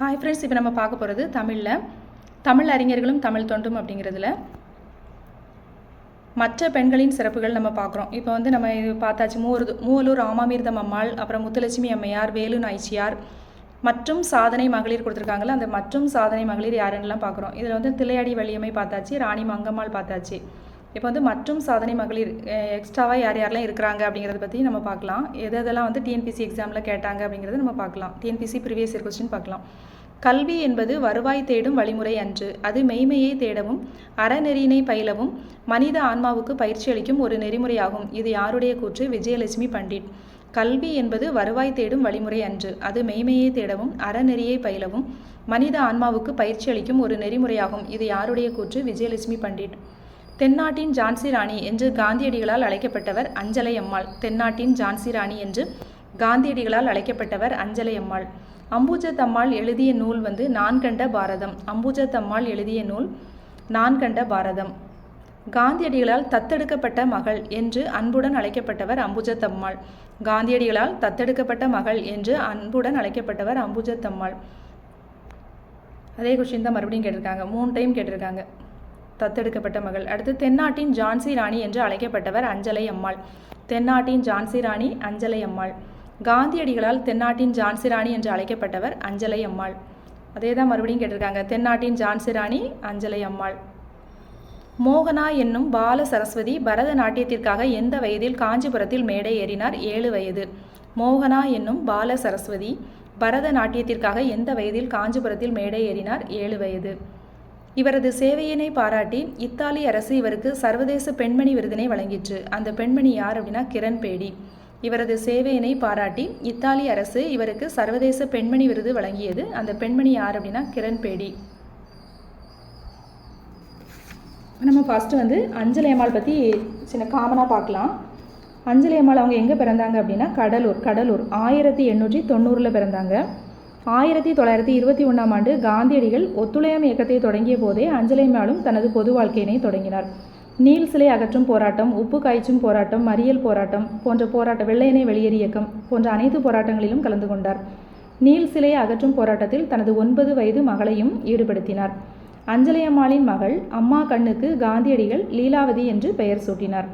Hi friends, இப்போ நம்ம பார்க்க போகிறது தமிழ் அறிஞர்களும் தமிழ் தொண்டும் அப்படிங்கிறதுல மற்ற பெண்களின் சிறப்புகள் நம்ம பார்க்குறோம். இப்போ நம்ம இது பார்த்தாச்சு. மூவலூர் ராமாமிர்தம் அம்மாள், அப்புறம் முத்துலட்சுமி அம்மையார், வேலு நாய்ச்சியார் மற்றும் சாதனை மகளிர் கொடுத்துருக்காங்களா, அந்த மற்றும் சாதனை மகளிர் யாருன்னெலாம் பார்க்குறோம். இதில் தில்லையாடி வள்ளியம்மை பார்த்தாச்சு, ராணி மங்கம்மாள் பார்த்தாச்சு. இப்போ மற்றும் சாதனை மகளிர் எக்ஸ்ட்ராவாக யார் யாரெல்லாம் இருக்கிறாங்க அப்படிங்கிறத பற்றி நம்ம பார்க்கலாம். எதெல்லாம் டிஎன்பிசி எக்ஸாமில் கேட்டாங்க அப்படிங்கிறத நம்ம பார்க்கலாம். டிஎன்பிசி ப்ரீவியஸ் இயர் கொஸ்டின் பார்க்கலாம். கல்வி என்பது வருவாய் தேடும் வழிமுறை அன்று, அது மெய்மையை தேடவும் அறநெறியினை பயிலவும் மனித ஆன்மாவுக்கு பயிற்சி அளிக்கும் ஒரு நெறிமுறையாகும். இது யாருடைய கூற்று? விஜயலட்சுமி பண்டிட். கல்வி என்பது வருவாய் தேடும் வழிமுறை அன்று, அது மெய்மையை தேடவும் அறநெறியை பயிலவும் மனித ஆன்மாவுக்கு பயிற்சி அளிக்கும் ஒரு நெறிமுறையாகும். இது யாருடைய கூற்று? விஜயலட்சுமி பண்டிட். தென்னாட்டின் ஜான்சி ராணி என்று காந்தியடிகளால் அழைக்கப்பட்டவர் அஞ்சலை அம்மாள். தென்னாட்டின் ஜான்சி ராணி என்று காந்தியடிகளால் அழைக்கப்பட்டவர் அஞ்சலை அம்மாள். அம்புஜத்தம்மாள் எழுதிய நூல் நான் கண்ட பாரதம். அம்புஜத்தம்மாள் எழுதிய நூல் நான் கண்ட பாரதம். காந்தியடிகளால் தத்தெடுக்கப்பட்ட மகள் என்று அன்புடன் அழைக்கப்பட்டவர் அம்புஜத்தம்மாள். காந்தியடிகளால் தத்தெடுக்கப்பட்ட மகள் என்று அன்புடன் அழைக்கப்பட்டவர் அம்புஜத்தம்மாள். அதே கொஸ்டின் தான் மறுபடியும் கேட்டிருக்காங்க, 3 டைம் கேட்டிருக்காங்க. தத்தெடுக்கப்பட்ட மகள். அடுத்து தென்னாட்டின் ஜான்சி ராணி என்று அழைக்கப்பட்டவர் அஞ்சலை அம்மாள். தென்னாட்டின் ஜான்சி ராணி அஞ்சலை அம்மாள். காந்தியடிகளால் தென்னாட்டின் ஜான்சி ராணி என்று அழைக்கப்பட்டவர் அஞ்சலை அம்மாள். அதே தான் மறுபடியும் கேட்டிருக்காங்க, தென்னாட்டின் ஜான்சி ராணி அஞ்சலை அம்மாள். மோகனா என்னும் பால சரஸ்வதி பரதநாட்டியத்திற்காக எந்த வயதில் காஞ்சிபுரத்தில் மேடை ஏறினார்? 7 வயது. மோகனா என்னும் பால சரஸ்வதி பரதநாட்டியத்திற்காக எந்த வயதில் காஞ்சிபுரத்தில் மேடை ஏறினார்? 7 வயது. இவரது சேவையினை பாராட்டி இத்தாலி அரசு இவருக்கு சர்வதேச பெண்மணி விருதினை வழங்கிற்று. அந்த பெண்மணி யார் அப்படின்னா கிரண் பேடி. இவரது சேவையினை பாராட்டி இத்தாலி அரசு இவருக்கு சர்வதேச பெண்மணி விருது வழங்கியது. அந்த பெண்மணி யார் அப்படின்னா கிரண் பேடி. நம்ம ஃபஸ்ட்டு அஞ்சலை அம்மாள் பற்றி சின்ன காமனாக பார்க்கலாம். அஞ்சலை அம்மாள் அவங்க எங்கே பிறந்தாங்க அப்படின்னா கடலூர் 1890 பிறந்தாங்க. 1921ஆம் ஆண்டு காந்தியடிகள் ஒத்துழையாமை இயக்கத்தை தொடங்கிய போதே அஞ்சலை அம்மாளும் தனது பொது வாழ்க்கையினை தொடங்கினார். நீல் சிலை அகற்றும் போராட்டம், உப்பு காய்ச்சும் போராட்டம், மறியல் போராட்டம் போன்ற வெள்ளையனை வெளியேறு இயக்கம் போன்ற அனைத்து போராட்டங்களிலும் கலந்து கொண்டார். நீல் சிலையை அகற்றும் போராட்டத்தில் தனது 9 வயது மகளையும் ஈடுபடுத்தினார். அஞ்சலை அம்மாளின் மகள் அம்மா கண்ணுக்கு காந்தியடிகள் லீலாவதி என்று பெயர் சூட்டினார்.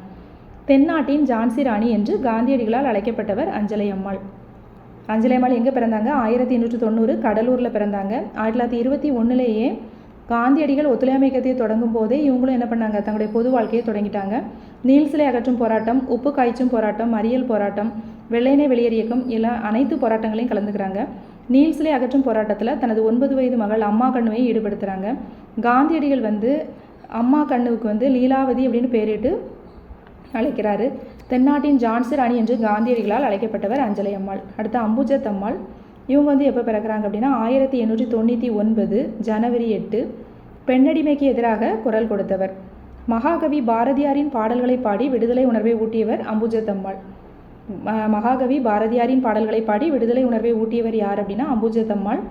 தென்னாட்டின் ஜான்சி ராணி என்று காந்தியடிகளால் அழைக்கப்பட்டவர் அஞ்சலை அம்மாள். அஞ்சலை அம்மாள் எங்கே பிறந்தாங்க? 1890 கடலூரில் பிறந்தாங்க. 1921 காந்தியடிகள் ஒத்துழையாமை இயக்கத்தை தொடங்கும் போதே இவங்களும் என்ன பண்ணாங்க? தங்களுடைய பொது வாழ்க்கையை தொடங்கிட்டாங்க. நீல் சிலை அகற்றும் போராட்டம், உப்பு காய்ச்சும் போராட்டம், மறியல் போராட்டம், வெள்ளையனை வெளியேறு இயக்கம் எல்லாம் அனைத்து போராட்டங்களையும் கலந்துக்கிறாங்க. நீல் சிலை அகற்றும் போராட்டத்தில் தனது 9 வயது மகள் அம்மா கண்ணுவை ஈடுபடுத்துகிறாங்க. காந்தியடிகள் அம்மா கண்ணுவுக்கு லீலாவதி அப்படின்னு பேரிட்டு அழைக்கிறாரு. தென்னாட்டின் ஜான்சி ராணி என்று காந்தியடிகளால் அழைக்கப்பட்டவர் அஞ்சலை அம்மாள். அடுத்து அம்புஜத்தம்மாள். இவங்க எப்போ பிறக்கிறாங்க அப்படின்னா 1899 ஜனவரி 8. பெண்ணடிமைக்கு எதிராக குரல் கொடுத்தவர். மகாகவி பாரதியாரின் பாடல்களை பாடி விடுதலை உணர்வை ஊட்டியவர் அம்புஜத்தம்மாள். மகாகவி பாரதியாரின் பாடல்களை பாடி விடுதலை உணர்வை ஊட்டியவர் யார் அப்படின்னா அம்புஜத்தம்மாள்.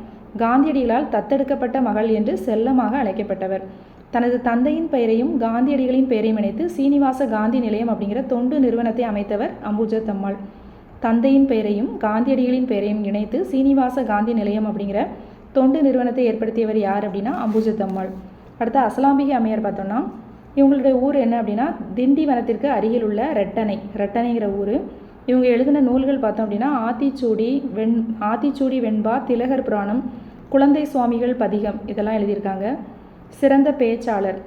காந்தியடிகளால் தத்தெடுக்கப்பட்ட மகள் என்று செல்லமாக அழைக்கப்பட்டவர். தனது தந்தையின் பெயரையும் காந்தியடிகளின் பெயரையும் இணைத்து சீனிவாச காந்தி நிலையம் அப்படிங்கிற தொண்டு நிறுவனத்தை அமைத்தவர் அம்புஜத்தம்மாள். தந்தையின் பெயரையும் காந்தியடிகளின் பெயரையும் இணைத்து சீனிவாச காந்தி நிலையம் அப்படிங்கிற தொண்டு நிறுவனத்தை ஏற்படுத்தியவர் யார் அப்படின்னா அம்புஜத்தம்மாள். அடுத்து அசலாம்பிகை அம்மையார் பார்த்தோம்னா இவங்களுடைய ஊர் என்ன அப்படின்னா திண்டிவனத்திற்கு அருகில் உள்ள ரெட்டனைங்கிற ஊர். இவங்க எழுதின நூல்கள் பார்த்தோம் அப்படின்னா ஆத்திச்சூடி வெண்பா, திலகர் புராணம், குழந்தை சுவாமிகள் பதிகம் இதெல்லாம் எழுதியிருக்காங்க. சிறந்த பேச்சாளர்.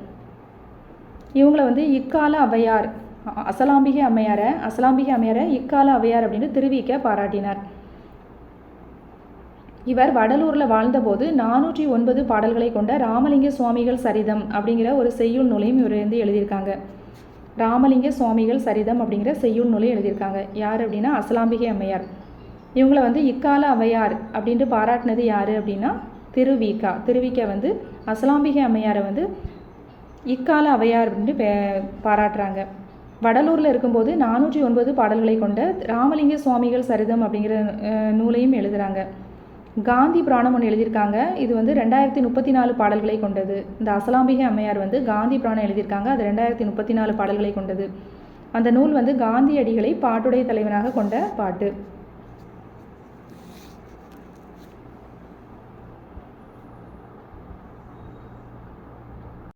இவங்களை இக்கால அவையார், அசலாம்பிகை அம்மையாரை இக்கால அவையார் அப்படின்னு திருவிக்க பாராட்டினார். இவர் வடலூரில் வாழ்ந்தபோது 409 பாடல்களை கொண்ட ராமலிங்க சுவாமிகள் சரிதம் அப்படிங்கிற ஒரு செய்யுள் நூலையும் இவர் எழுதியிருக்காங்க. ராமலிங்க சுவாமிகள் சரிதம் அப்படிங்கிற செய்யுள் நூலை எழுதியிருக்காங்க. யார் அப்படின்னா அசலாம்பிகை அம்மையார். இவங்களை இக்கால அவையார் அப்படின்ட்டு பாராட்டினது யார் அப்படின்னா திருவிக்க அசலாம்பிகை அம்மையாரை இக்கால அவையார் அப்படின்ட்டு பாராட்டுறாங்க. வடலூரில் இருக்கும்போது 409 பாடல்களை கொண்ட ராமலிங்க சுவாமிகள் சரிதம் அப்படிங்கிற நூலையும் எழுதுகிறாங்க. காந்தி புராணம் ஒன்று எழுதியிருக்காங்க. இது 2034 பாடல்களை கொண்டது. இந்த அசலாம்பிகை அம்மையார் காந்தி புராணம் எழுதியிருக்காங்க. அது 2034 பாடல்களை கொண்டது. அந்த நூல் காந்தியடிகளை பாட்டுடைய தலைவனாக கொண்ட பாட்டு.